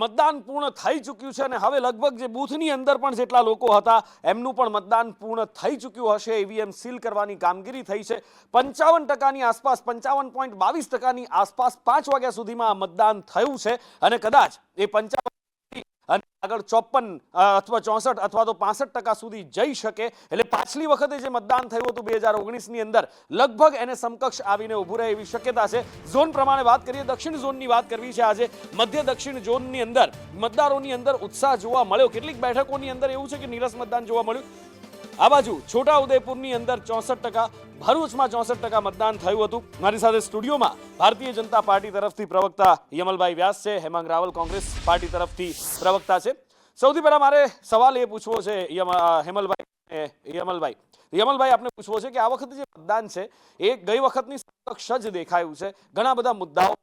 મતદાન પૂર્ણ થઈ ચૂક્યું છે અને હવે લગભગ જે બૂથની અંદર પણ જેટલા લોકો હતા એમનું પણ મતદાન પૂર્ણ થઈ ચૂક્યું હશે। ઈવીએમ સીલ કરવાની કામગીરી થઈ છે। 55% આસપાસ 55.22% આસપાસ 5 વાગ્યા સુધીમાં આ મતદાન થયું છે અને કદાચ એ 55 અને આગળ 54 અથવા 64 અથવા તો 65% સુધી જઈ શકે। એટલે પાછલી વખતે જે મતદાન થયું હતું 2019 ની અંદર લગભગ એને સમકક્ષ આવીને ઊભું રહે એવી શક્યતા છે। ઝોન પ્રમાણે વાત કરીએ, દક્ષિણ ઝોનની વાત કરવી છે આજે। મધ્ય દક્ષિણ ઝોનની અંદર મતદારોની અંદર ઉત્સાહ જોવા મળ્યો। કેટલીક બેઠકોની અંદર એવું છે કે નીરસ મતદાન જોવા મળ્યું। આ બાજુ છોટાઉદેપુરની અંદર 64%, ભરૂચમાં 64% મતદાન થયું હતું। મારી સાથે સ્ટુડિયોમાં ભારતીય જનતા પાર્ટી તરફથી પ્રવક્તા યમલભાઈ વ્યાસ છે, હેમાંગ રાવલ કોંગ્રેસ પાર્ટી તરફથી પ્રવક્તા છે। સૌથી પહેલા મારે સવાલ એ પૂછવો છે યમલભાઈ આપને પૂછવો છે કે આ વખતે જે મતદાન છે એ ગઈ વખતની સમકક્ષ જ દેખાયું છે। ઘણા બધા મુદ્દાઓ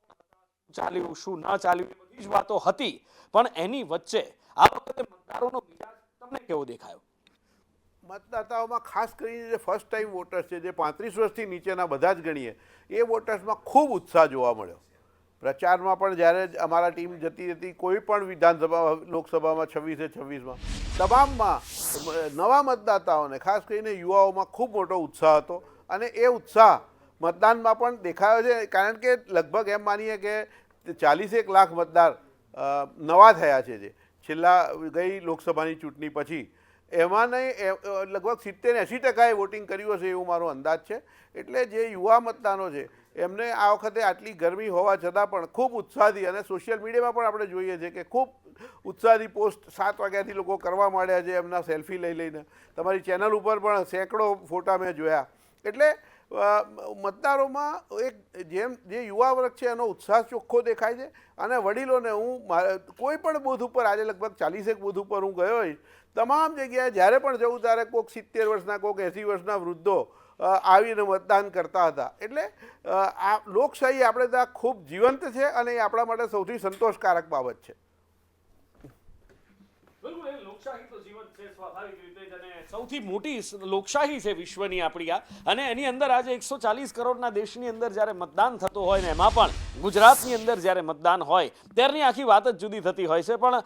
ચાલ્યું, શું ન ચાલ્યું એ બધી જ વાતો હતી, પણ એની વચ્ચે આ વખતે મતદારોનો મિજાજ તમને કેવો દેખાયો? મતદાતાઓમાં ખાસ કરીને જે ફર્સ્ટ ટાઈમ વોટર્સ છે, જે 35 વર્ષથી નીચેના બધા જ ગણીએ, એ વોટર્સમાં ખૂબ ઉત્સાહ જોવા મળ્યો। પ્રચારમાં પણ જ્યારે અમારા ટીમ જતી હતી કોઈ પણ વિધાનસભા લોકસભામાં 26માં તમામમાં નવા મતદાતાઓને ખાસ કરીને યુવાઓમાં ખૂબ મોટો ઉત્સાહ હતો અને એ ઉત્સાહ મતદાનમાં પણ દેખાયો છે। કારણ કે લગભગ એમ માનીએ કે 41 લાખ મતદાર નવા થયા છે જે છેલ્લા ગઈ લોકસભાની ચૂંટણી પછી। એમાં લગભગ 70-80% વોટિંગ કર્યું હશે એવું મારો અંદાજ છે। એટલે જે યુવા મતદાનો છે એમને આ વખતે આટલી ગરમી હોવા છતાં પણ ખૂબ ઉત્સાહથી, અને સોશિયલ મીડિયામાં પણ આપણે જોઈએ છે કે ખૂબ ઉત્સાહથી પોસ્ટ 7 વાગ્યાથી લોકો કરવા માંડ્યા છે એમના સેલ્ફી લઈ લઈને। તમારી ચેનલ ઉપર પણ સેંકડો ફોટા મેં જોયા। એટલે મતદારોમાં જે યુવા વર્ગ છે એનો ઉત્સાહ ચોખ્ખો દેખાય છે। અને વડીલોને કોઈ પણ બૂથ ઉપર આજે લગભગ 40 બૂથ ઉપર હું ગયો હોઈશ, તમામ જગ્યાએ જ્યારે પણ જવું ત્યારે કોઈક 70 વર્ષના, કોઈક 80 વર્ષના વૃદ્ધો આવીને મતદાન કરતા હતા। એટલે આ લોકશાહી આપણે ત્યાં ખૂબ જીવંત છે અને એ આપણા માટે સૌથી સંતોષકારક બાબત છે। સૌથી મોટી લોકશાહી છે વિશ્વની આપણી આ, અને એની અંદર આજે 140 કરોડના દેશની અંદર જ્યારે મતદાન થતો હોય ને એમાં પણ ગુજરાતની અંદર જ્યારે મતદાન હોય ત્યારની આખી વાત જ જુદી થતી હોય છે। પણ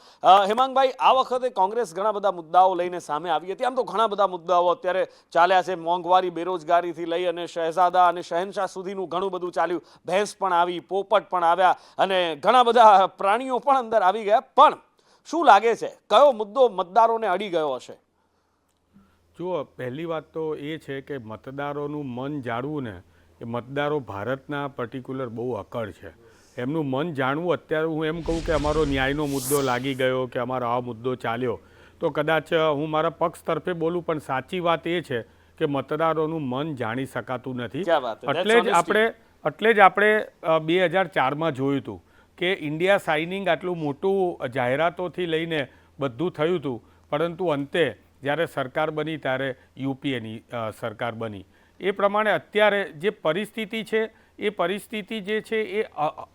હેમાંગભાઈ, આ વખતે કોંગ્રેસ ઘણા બધા મુદ્દાઓ લઈને સામે આવી હતી। આમ તો ઘણા બધા મુદ્દાઓ અત્યારે ચાલ્યા છે, મોંઘવારી, બેરોજગારીથી લઈ અને શહેજાદા અને શહેનશાહ સુધીનું ઘણું બધું ચાલ્યું। ભેંસ પણ આવી, પોપટ પણ આવ્યા અને ઘણા બધા પ્રાણીઓ પણ અંદર આવી ગયા। પણ શું લાગે છે કયો મુદ્દો મતદારોને અડી ગયો હશે? જુઓ, પહેલી વાત તો એ છે કે મતદારોનું મન જાણવું ને એ મતદારો ભારતના પર્ટિક્યુલર બહુ અકળ છે। એમનું મન જાણવું, અત્યારે હું એમ કહું કે અમારો ન્યાયનો મુદ્દો લાગી ગયો કે અમારો આ મુદ્દો ચાલ્યો તો કદાચ હું મારા પક્ષ તરફે બોલું, પણ સાચી વાત એ છે કે મતદારોનું મન જાણી શકાતું નથી। એટલે જ આપણે 2004માં જોયું હતું કે ઇન્ડિયા સાઇનિંગ આટલું મોટું જાહેરાતોથી લઈને બધું થયું હતું, પરંતુ અંતે જ્યારે સરકાર બની ત્યારે યુપીએની સરકાર બની। એ પ્રમાણે અત્યારે જે પરિસ્થિતિ છે એ પરિસ્થિતિ જે છે એ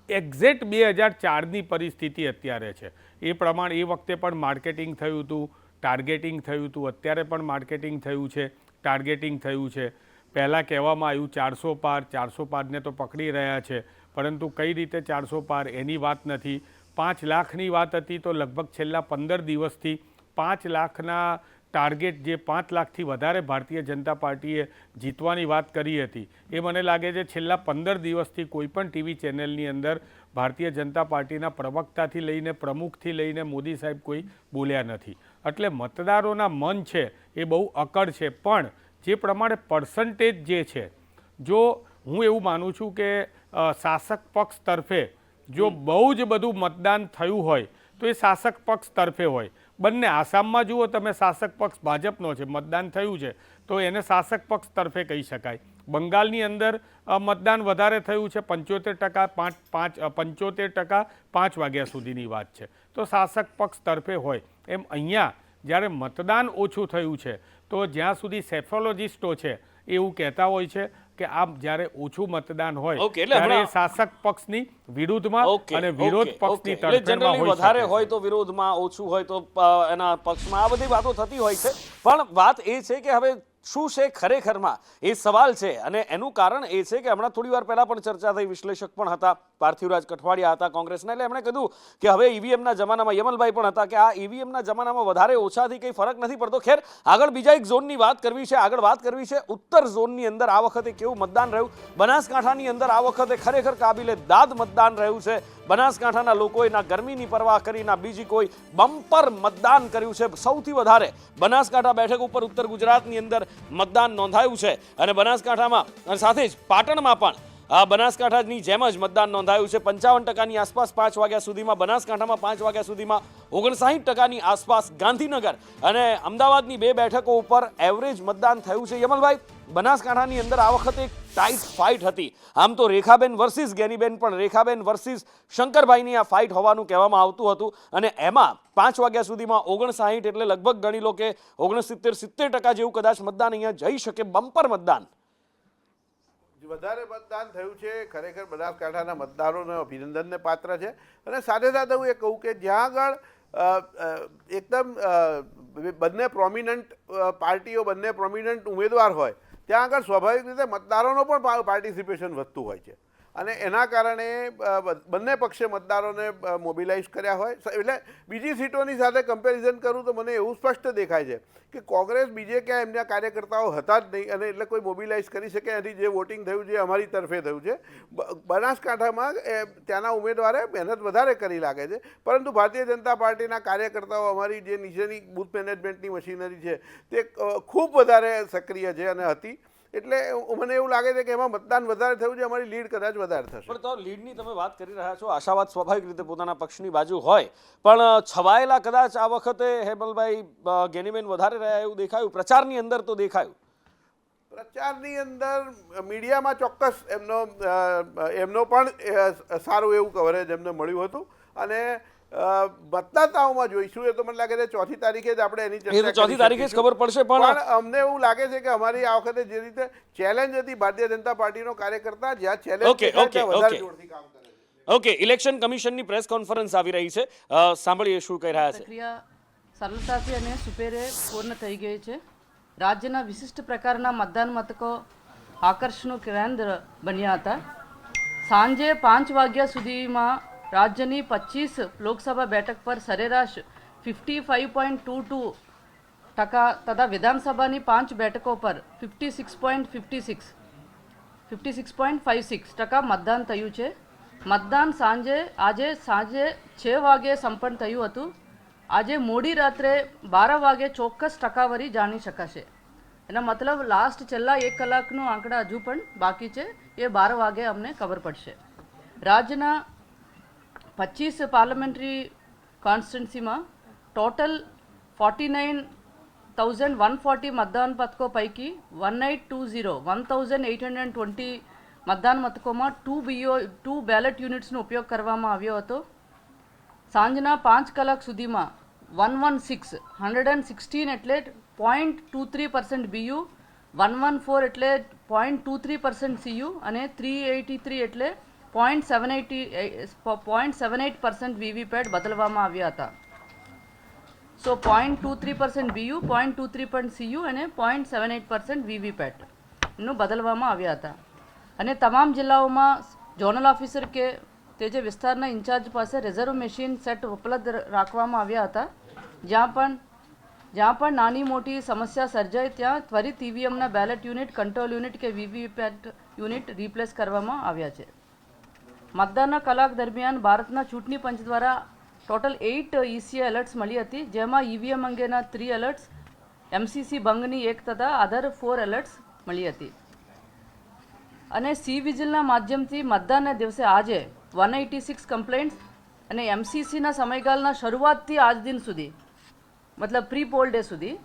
એક્ઝેક્ટ 2004ની પરિસ્થિતિ અત્યારે છે। એ પ્રમાણે એ વખતે પણ માર્કેટિંગ થયું હતું, ટાર્ગેટિંગ થયું હતું, અત્યારે પણ માર્કેટિંગ થયું છે, ટાર્ગેટિંગ થયું છે। પહેલાં કહેવામાં આવ્યું 400 પાર, 400 પારને તો પકડી રહ્યા છે, પરંતુ કઈ રીતે 400 પાર એની વાત નથી। 5 લાખની વાત હતી તો લગભગ છેલ્લા 15 દિવસથી 5 લાખના ટાર્ગેટ, જે 5 લાખથી વધારે ભારતીય જનતા પાર્ટીએ જીતવાની વાત કરી હતી, એ મને લાગે છે છેલ્લા 15 દિવસથી કોઈ પણ ટીવી ચેનલની અંદર ભારતીય જનતા પાર્ટીના પ્રવક્તાથી લઈને પ્રમુખથી લઈને મોદી સાહેબ કોઈ બોલ્યા નથી। એટલે મતદારોના મન છે એ બહુ અકળ છે। પણ જે પ્રમાણે પર્સન્ટેજ જે છે, જો હું એવું માનું છું કે શાસક પક્ષ તરફે જો બહુ જ બધું મતદાન થયું હોય તો એ શાસક પક્ષ તરફે હોય। બંને આસામમાં જુઓ તમે, શાસક પક્ષ ભાજપનો છે, મતદાન થયું છે તો એને શાસક પક્ષ તરફે કહી શકાય। બંગાળની અંદર મતદાન વધારે થયું છે, 75% 5 વાગ્યા સુધીની વાત છે, તો શાસક પક્ષ તરફે હોય। એમ અહીંયા જ્યારે મતદાન ઓછું થયું છે તો જ્યાં સુધી સેફોલોજીસ્ટો છે એવું કહેતા હોય છે કે આ જ્યારે ઓછું મતદાન હોય ત્યારે શાસક પક્ષની વિરુદ્ધમાં અને વિરોધ પક્ષની તરફેણમાં હોય, વધારે હોય તો વિરોધમાં, ઓછું હોય તો એના પક્ષમાં, આ બધી વાતો થતી હોય છે। પણ વાત એ છે કે હવે શું છે ખરેખરમાં એ સવાલ છે, અને એનું કારણ એ છે કે હમણાં થોડી વાર પહેલા પણ ચર્ચા થઈ, વિશ્લેષક પણ હતા, પાર્થિવરાજ કઠવાડિયા હતા કોંગ્રેસના, એટલે એમણે કીધું કે હવે ઈવીએમના જમાનામાં, યમલભાઈ પણ હતા, કે આ ઈવીએમના જમાનામાં વધારે ઓછાથી કંઈ ફરક નથી પડતો. ખેર, આગળ બીજા એક ઝોનની વાત કરવી છે. આગળ વાત કરવી છે ઉત્તર ઝોનની અંદર આ વખતે કેવું મતદાન રહ્યું. બનાસકાંઠાની અંદર આ વખતે ખરેખર કાબિલે દાદ મતદાન રહ્યું છે. બનાસકાંઠાના લોકોએ ના ગરમીની પરવા કરી, ના બીજી કોઈ, બમ્પર મતદાન કર્યું છે. સૌથી વધારે બનાસકાંઠા બેઠક ઉપર ઉત્તર ગુજરાતની અંદર મતદાન નોંધાયું છે. અને બનાસકાંઠામાં અને સાથે જ પાટણમાં પણ બનાસકાંઠાની જેમ જ મતદાન નોંધાયું છે. 55% આસપાસ 5 વાગ્યા સુધીમાં બનાસકાંઠામાં, 5 વાગ્યા સુધીમાં 59% આસપાસ ગાંધીનગર અને અમદાવાદની 2 બેઠકો ઉપર એવરેજ મતદાન થયું છે. યમલભાઈ, બનાસકાંઠાની અંદર આ વખતે એક ટાઈટ ફાઇટ હતી. આમ તો રેખાબેન વર્સિસ ગેનીબેન, પણ રેખાબેન વર્સિસ શંકરભાઈની આ ફાઇટ હોવાનું કહેવામાં આવતું હતું. અને એમાં 5 વાગ્યા સુધીમાં 59, એટલે લગભગ ગણી લો કે 69-70% જેવું કદાચ મતદાન અહીંયા જઈ શકે. બમ્પર મતદાન, વધારે મતદાન થયું છે. ખરેખર બનાસકાંઠાના મતદારોને અભિનંદનને પાત્ર છે. અને સાથે સાથે હું એ કહું કે જ્યાં આગળ એકદમ બંને પ્રોમિનન્ટ પાર્ટીઓ, બંને પ્રોમિનન્ટ ઉમેદવાર હોય, ત્યાં આગળ સ્વાભાવિક રીતે મતદારોનો પણ પાર્ટિસિપેશન વધતું હોય છે. અને એના કારણે બંને પક્ષે મતદારોને મોબિલાઇઝ કર્યા હોય. એટલે બીજી સીટોની સાથે કમ્પેરિઝન કરું તો મને એવું સ્પષ્ટ દેખાય છે કે કોંગ્રેસ બીજે ક્યાં એમના કાર્યકર્તાઓ હતા જ નહીં, અને એટલે કોઈ મોબિલાઇઝ કરી શકે એની જે વોટિંગ થયું છે અમારી તરફે થયું છે. બનાસકાંઠામાં ત્યાંના ઉમેદવારે મહેનત વધારે કરી લાગે છે, પરંતુ ભારતીય જનતા પાર્ટીના કાર્યકર્તાઓ, અમારી જે નીચેની બૂથ મેનેજમેન્ટની મશીનરી છે તે ખૂબ વધારે સક્રિય છે અને હતી. એટલે મને એવું લાગે છે કે એમાં મતદાન વધારે થયું છે, અમારી લીડ કદાચ વધારે થશે. પણ તો લીડની તમે વાત કરી રહ્યા છો, આશાવાદ સ્વાભાવિક રીતે પોતાના પક્ષની બાજુ હોય, પણ છવાયેલા કદાચ આ વખતે હેમલભાઈ ગેનીબેન વધારે રહ્યા એવું દેખાયું. પ્રચારની અંદર તો દેખાયું. પ્રચારની અંદર મીડિયામાં ચોક્કસ એમનો પણ સારું એવું કવરેજ એમને મળ્યું હતું. અને મતદાતાઓમાં જોઈશું એ તો મને લાગે છે 4મી તારીખે જ આપણે એની ચર્ચા 4મી તારીખે જ ખબર પડશે. પણ અમને એવું લાગે છે કે અમારી આ વખતે જે રીતે ચેલેન્જ હતી ભારતીય જનતા પાર્ટીનો કાર્યકર્તા, જ્યાં ચેલેન્જ વધારે જોરથી કામ કરે છે. ઓકે, ઇલેક્શન કમિશનની પ્રેસ કોન્ફરન્સ આવી રહી છે, સાંભળીએ શું કહી રહ્યા છે. પ્રક્રિયા સરળતાથી અને સુપેરે પૂર્ણ થઈ ગઈ છે. રાજ્યના વિશિષ્ટ પ્રકારના મતદાન મથકો આકર્ષણનું કેન્દ્ર બન્યા હતા. સાંજે 5 વાગ્યા સુધીમાં રાજ્યની 25 લોકસભા બેઠક પર સરેરાશ 55.22% તથા વિધાનસભાની 5 બેઠકો પર 56.56% મતદાન થયું છે. મતદાન આજે સાંજે 6 વાગે સંપન્ન થયું હતું. આજે મોડી રાત્રે 12 વાગે ચોક્કસ ટકાવારી જાણી શકાશે. એના મતલબ લાસ્ટ છેલ્લા 1 કલાકનું આંકડા હજુ પણ બાકી છે, એ 12 વાગે અમને ખબર પડશે. રાજ્યના 25 પાર્લામેન્ટરી કોન્સ્ટિટ્યુન્સીમાં ટોટલ 49,140 મતદાન મથકો પૈકી 1820 મતદાન મથકોમાં 2 બેલેટ યુનિટ્સનો ઉપયોગ કરવામાં આવ્યો હતો. સાંજના 5 કલાક સુધીમાં 116 એટલે 0.23% BU, 114 એટલે 0.23% CU અને 383 એટલે 0.78% વીવીપેટ બદલવામાં આવ્યા હતા. સો 0.23% BU, 0.23% CU અને 0.78% વીવીપેટ નું બદલવામાં આવ્યા હતા. અને તમામ જિલ્લાઓમાં ઝોનલ ઓફિસર કે તે જે વિસ્તારના ઇન્ચાર્જ પાસે રિઝર્વ મશીન સેટ ઉપલબ્ધ રાખવામાં આવ્યા હતા. જ્યાં પણ નાની મોટી સમસ્યા સર્જાય ત્યાં ત્વરિત ઈવીએમના બેલેટ યુનિટ, કંટ્રોલ યુનિટ કે વીવીપેટ યુનિટ રિપ્લેસ કરવામાં આવ્યા છે. મતદાનના કલાક દરમિયાન ભારતના ચૂંટણી પંચ દ્વારા ટોટલ 8 ECI એલર્ટ્સ મળી હતી, જેમાં ઈવીએમ અંગેના 3 એલર્ટ્સ, MCC ભંગની 1 તથા અધર 4 એલર્ટ્સ મળી હતી. અને સી વિજિલના માધ્યમથી મતદાનના દિવસે આજે 186 કમ્પ્લેન્ટ્સ અને MCCના સમયગાળાના શરૂઆતથી આજ દિન સુધી, મતલબ પ્રી પોલ ડે સુધી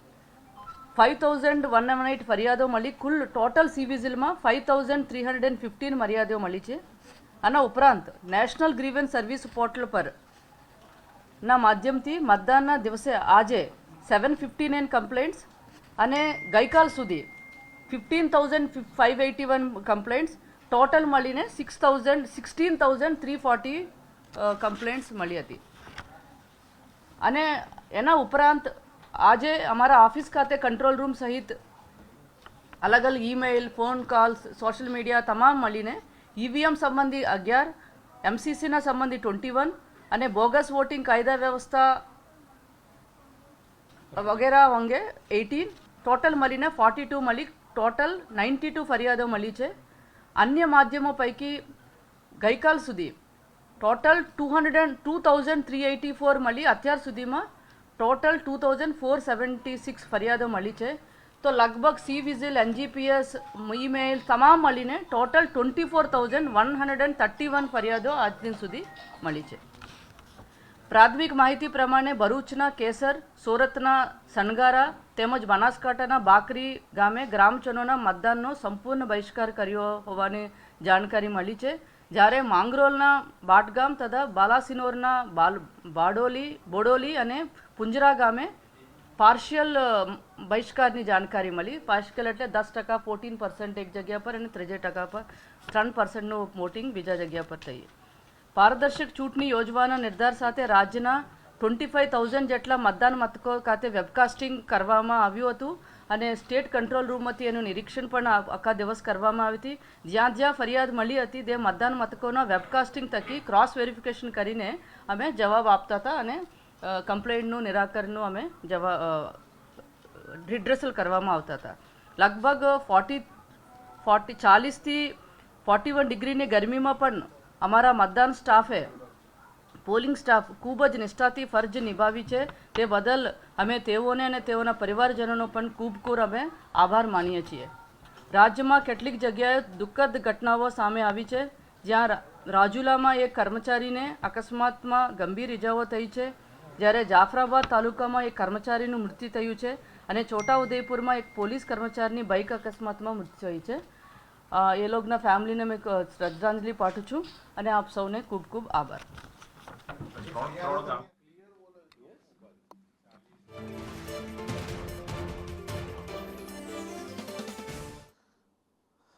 5,118 ફરિયાદો મળી. કુલ ટોટલ સી વિજિલમાં 5,315 ફરિયાદો મળી છે. આના ઉપરાંત નેશનલ ગ્રીવન્સ સર્વિસ પોર્ટલ પર ના માધ્યમથી મતદાનના દિવસે આજે 759 કમ્પ્લેન્ટ્સ અને ગઈકાલ સુધી 15,581 કમ્પ્લેન્ટ્સ, ટોટલ મળીને 16,340 કમ્પ્લેન્ટ્સ મળી હતી. અને એના ઉપરાંત આજે અમારા ઓફિસ ખાતે કંટ્રોલ રૂમ સહિત અલગ અલગ email, phone calls, social media તમામ મળીને ઈવીએમ સંબંધી 11, MCCના સંબંધી 21 અને બોગસ વોટિંગ કાયદા વ્યવસ્થા વગેરે અંગે 18, ટોટલ મળીને 42 મળી, ટોટલ 92 ફરિયાદો મળી છે. અન્ય માધ્યમો પૈકી ગઈકાલ સુધી ટોટલ 2384 મળી. અત્યાર સુધીમાં ટોટલ 2476 ફરિયાદો મળી છે. તો લગભગ સી વિઝિલ, NGPS, ઈમેલ તમામ મળીને ટોટલ 24,131 ફરિયાદો આજ દિન સુધી મળી છે. પ્રાથમિક માહિતી પ્રમાણે ભરૂચના કેસર, સુરતના સનગારા તેમજ બનાસકાંઠાના બાકરી ગામે ગ્રામજનોના મતદાનનો સંપૂર્ણ બહિષ્કાર કર્યો હોવાની જાણકારી મળી છે. જ્યારે માંગરોળના બાટગામ તથા બાલાસિનોરના બોડોલી અને પુંજરા ગામે પાર્શિયલ બહિષ્કારની જાણકારી મળી. પાર્શિયલ એટલે 10%, 14% એક જગ્યા પર અને 3% પર 3%નું વોટિંગ બીજા જગ્યા પર થઈ. પારદર્શક ચૂંટણી યોજવાના નિર્ધાર સાથે રાજ્યના 25,000 જેટલા મતદાન મથકો ખાતે વેબકાસ્ટિંગ કરવામાં આવ્યું હતું અને સ્ટેટ કંટ્રોલ રૂમમાંથી એનું નિરીક્ષણ પણ આખા દિવસ કરવામાં આવી હતી. જ્યાં જ્યાં ફરિયાદ મળી હતી તે મતદાન મથકોના વેબકાસ્ટિંગ થકી ક્રોસ વેરિફિકેશન કરીને અમે જવાબ આપતા હતા અને કમ્પ્લેન્ટનું નિરાકરણનું અમે રિડ્રેસલ કરવામાં આવતા હતા. લગભગ 40થી 41 ડિગ્રીની ગરમીમાં પણ અમારા મતદાન સ્ટાફે, પોલિંગ સ્ટાફ ખૂબ જ નિષ્ઠાથી ફરજ નિભાવી છે. તે બદલ અમે તેઓને અને તેઓના પરિવારજનોનો પણ ખૂબ અમે આભાર માનીએ છીએ. રાજ્યમાં કેટલીક જગ્યાએ દુઃખદ ઘટનાઓ સામે આવી છે. જ્યાં રાજુલામાં એક કર્મચારીને અકસ્માતમાં ગંભીર ઇજાઓ થઈ છે, જ્યારે જાફરાબાદ તાલુકામાં એક કર્મચારીનું મૃત્યુ થયું છે અને છોટાઉદેપુરમાં એક પોલીસ કર્મચારીની બાઇક અકસ્માતમાં મૃત્યુ થઈ છે. એ લોકોના ફેમિલીને મેં શ્રદ્ધાંજલિ પાઠવું છું અને આપ સૌને ખૂબ ખૂબ આભાર.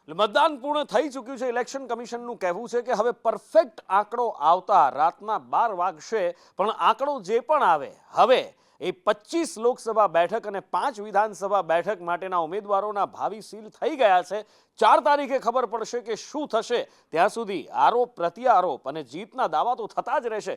મતદાન પૂર્ણ થઈ ચૂક્યું છે. ઇલેક્શન કમિશનનું કહેવું છે કે હવે પરફેક્ટ આંકડો આવતા રાતના 12 વાગશે, પણ આંકડો જે પણ આવે હવે એ 25 લોકસભા બેઠક અને 5 વિધાનસભા બેઠક માટેના ઉમેદવારોના ભાવિ સીલ થઈ ગયા છે. 4 તારીખે ખબર પડશે કે શું થશે. ત્યાં સુધી આરોપ પ્રત્યારોપ અને જીતના દાવા તો થતા જ રહેશે.